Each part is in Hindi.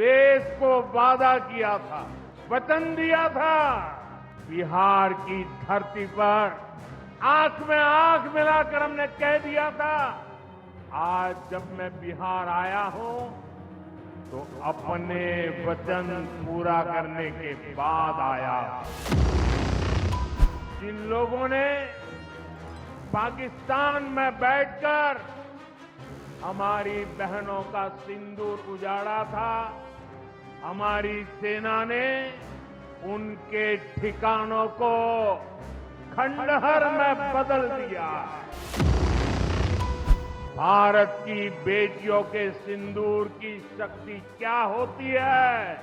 देश को वादा किया था, वचन दिया था। बिहार की धरती पर आंख में आंख मिलाकर हमने कह दिया था। आज जब मैं बिहार आया हूं तो अपने वचन पूरा करने के बाद आया। जिन लोगों ने पाकिस्तान में बैठकर हमारी बहनों का सिंदूर उजाड़ा था, हमारी सेना ने उनके ठिकानों को खंडहर में बदल दिया। भारत की बेटियों के सिंदूर की शक्ति क्या होती है,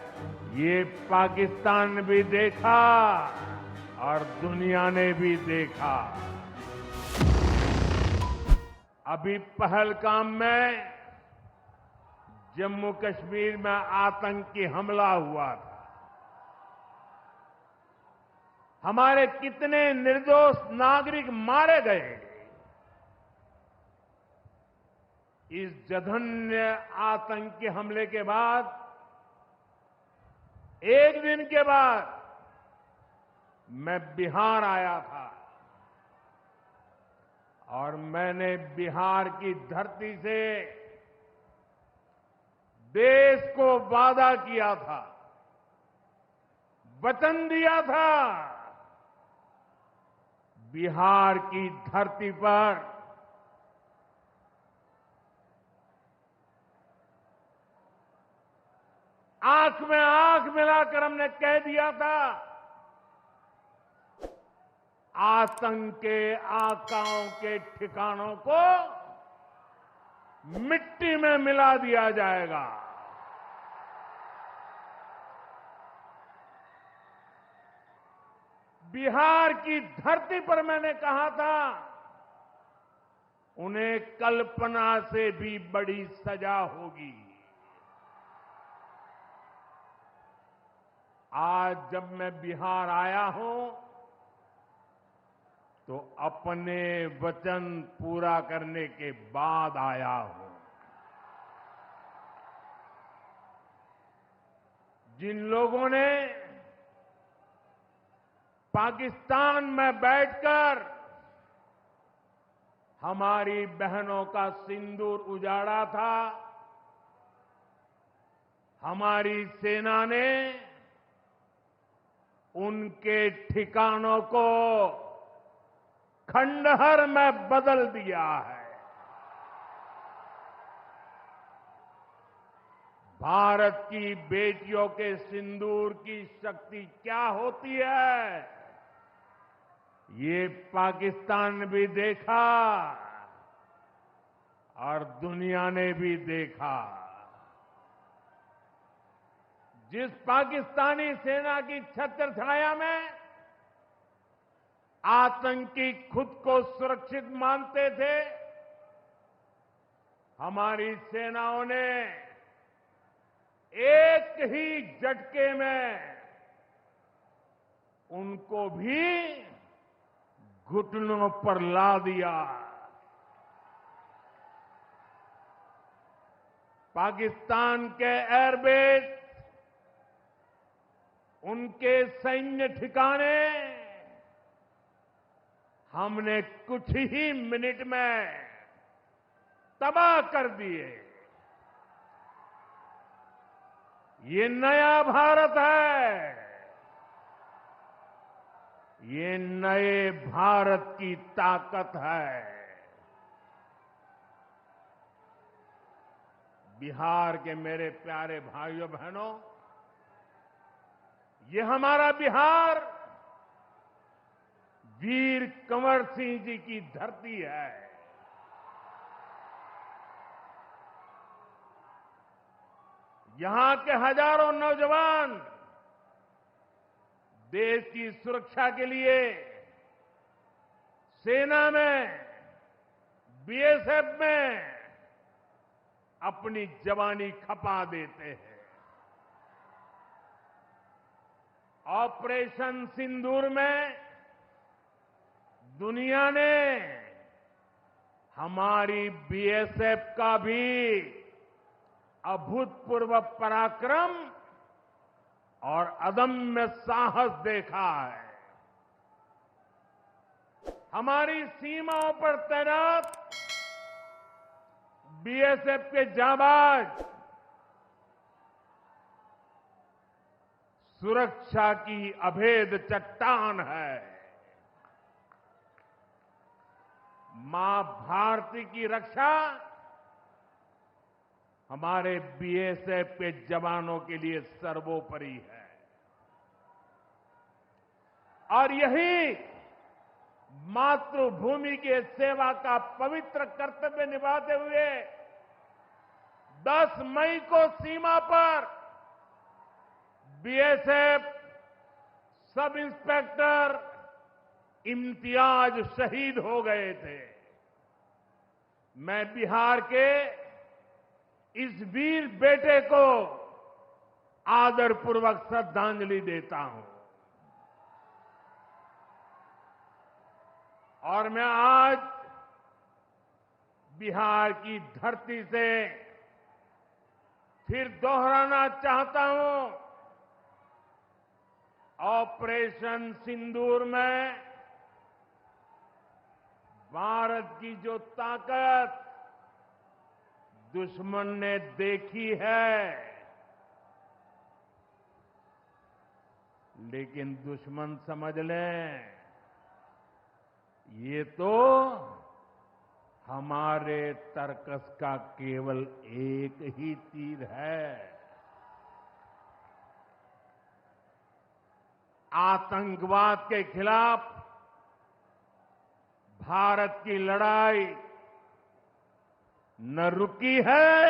ये पाकिस्तान ने भी देखा और दुनिया ने भी देखा। अभी पहलगाम में जम्मू कश्मीर में आतंकी हमला हुआ था। हमारे कितने निर्दोष नागरिक मारे गए। इस जघन्य आतंकी हमले के बाद, एक दिन के बाद मैं बिहार आया था और मैंने बिहार की धरती से देश को वादा किया था, वचन दिया था। बिहार की धरती पर आंख में आंख मिलाकर हमने कह दिया था, आतंक के आकाओं के ठिकानों को मिट्टी में मिला दिया जाएगा। बिहार की धरती पर मैंने कहा था, उन्हें कल्पना से भी बड़ी सजा होगी। आज जब मैं बिहार आया हूं तो अपने वचन पूरा करने के बाद आया हूं। जिन लोगों ने पाकिस्तान में बैठकर हमारी बहनों का सिंदूर उजाड़ा था, हमारी सेना ने उनके ठिकानों को खंडहर में बदल दिया है। भारत की बेटियों के सिंदूर की शक्ति क्या होती है, ये पाकिस्तान ने भी देखा और दुनिया ने भी देखा। जिस पाकिस्तानी सेना की छत्र छाया में आतंकी खुद को सुरक्षित मानते थे, हमारी सेनाओं ने एक ही झटके में उनको भी घुटनों पर ला दिया। पाकिस्तान के एयरबेस, उनके सैन्य ठिकाने हमने कुछ ही मिनट में तबाह कर दिए। ये नया भारत है, ये नए भारत की ताकत है। बिहार के मेरे प्यारे भाइयों बहनों, ये हमारा बिहार वीर कंवर सिंह जी की धरती है। यहां के हजारों नौजवान देश की सुरक्षा के लिए सेना में, बीएसएफ में अपनी जवानी खपा देते हैं। ऑपरेशन सिंदूर में दुनिया ने हमारी बीएसएफ का भी अभूतपूर्व पराक्रम और अदम्य साहस देखा है। हमारी सीमाओं पर तैनात बीएसएफ के जाबाज सुरक्षा की अभेद चट्टान है। मां भारती की रक्षा हमारे बीएसएफ के जवानों के लिए सर्वोपरि है और यही मातृभूमि के सेवा का पवित्र कर्तव्य निभाते हुए 10 मई को सीमा पर बीएसएफ सब इंस्पेक्टर इम्तियाज शहीद हो गए थे। मैं बिहार के इस वीर बेटे को आदरपूर्वक श्रद्धांजलि देता हूं और मैं आज बिहार की धरती से फिर दोहराना चाहता हूं, ऑपरेशन सिंदूर में भारत की जो ताकत दुश्मन ने देखी है, लेकिन दुश्मन समझ लें ये तो हमारे तर्कस का केवल एक ही तीर है। आतंकवाद के खिलाफ भारत की लड़ाई न रुकी है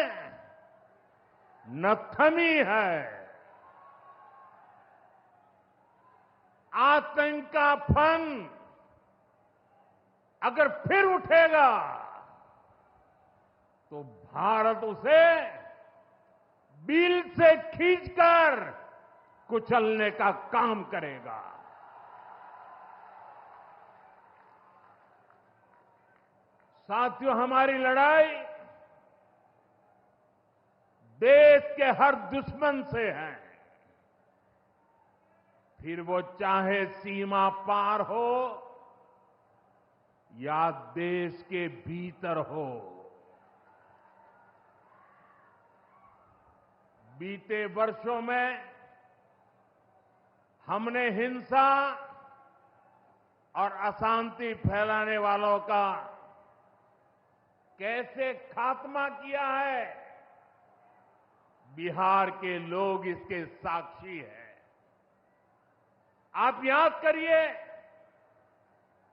न थमी है। आतंक का फन अगर फिर उठेगा तो भारत उसे बिल से खींचकर कुचलने का काम करेगा। साथियों, हमारी लड़ाई देश के हर दुश्मन से है, फिर वो चाहे सीमा पार हो या देश के भीतर हो। बीते वर्षों में हमने हिंसा और अशांति फैलाने वालों का कैसे खात्मा किया है, बिहार के लोग इसके साक्षी हैं। आप याद करिए,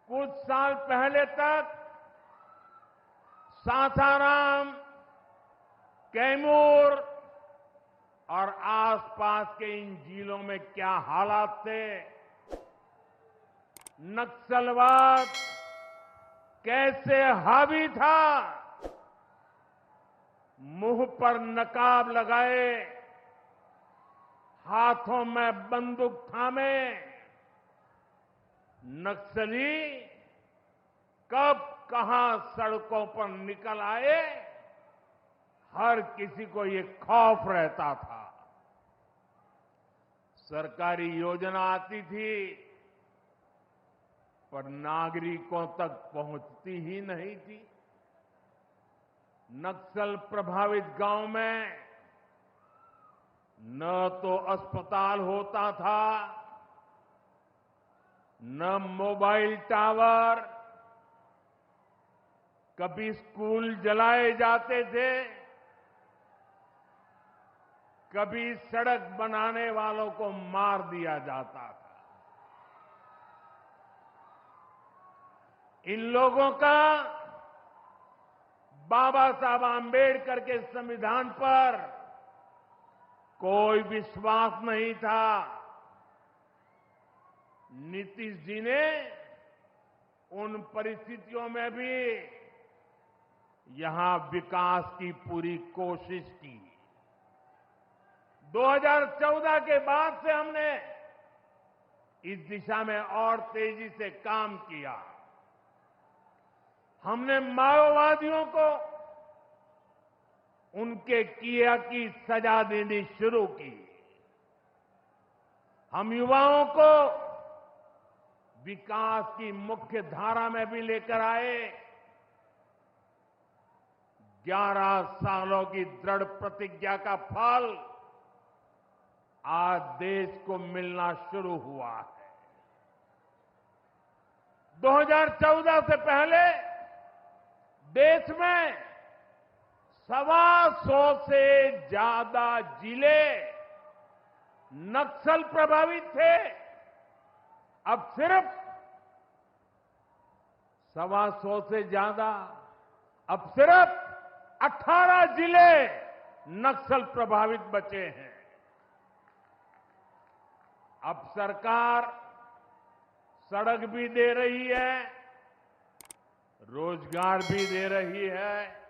कुछ साल पहले तक सासाराम, कैमूर और आसपास के इन जिलों में क्या हालात थे, नक्सलवाद कैसे हावी था, मुंह पर नकाब लगाए, हाथों में बंदूक थामे नक्सली कब कहां सड़कों पर निकल आए, हर किसी को ये खौफ रहता था। सरकारी योजना आती थी पर नागरिकों तक पहुंचती ही नहीं थी। नक्सल प्रभावित गांव में न तो अस्पताल होता था, न मोबाइल टावर, कभी स्कूल जलाए जाते थे, कभी सड़क बनाने वालों को मार दिया जाता था। इन लोगों का बाबा साहब आंबेडकर के संविधान पर कोई विश्वास नहीं था। नीतीश जी ने उन परिस्थितियों में भी यहां विकास की पूरी कोशिश की। 2014 के बाद से हमने इस दिशा में और तेजी से काम किया। हमने माओवादियों को उनके किया की सजा देनी शुरू की। हम युवाओं को विकास की मुख्य धारा में भी लेकर आए। 11 सालों की दृढ़ प्रतिज्ञा का फल आज देश को मिलना शुरू हुआ है। 2014 से पहले देश में 125 से ज्यादा जिले नक्सल प्रभावित थे। अब सिर्फ 125 से ज्यादा, अब सिर्फ 18 जिले नक्सल प्रभावित बचे हैं। अब सरकार सड़क भी दे रही है, रोजगार भी दे रही है।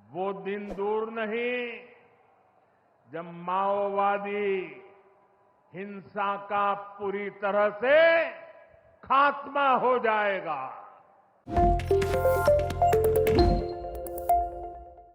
वो दिन दूर नहीं जब माओवादी हिंसा का पूरी तरह से खात्मा हो जाएगा।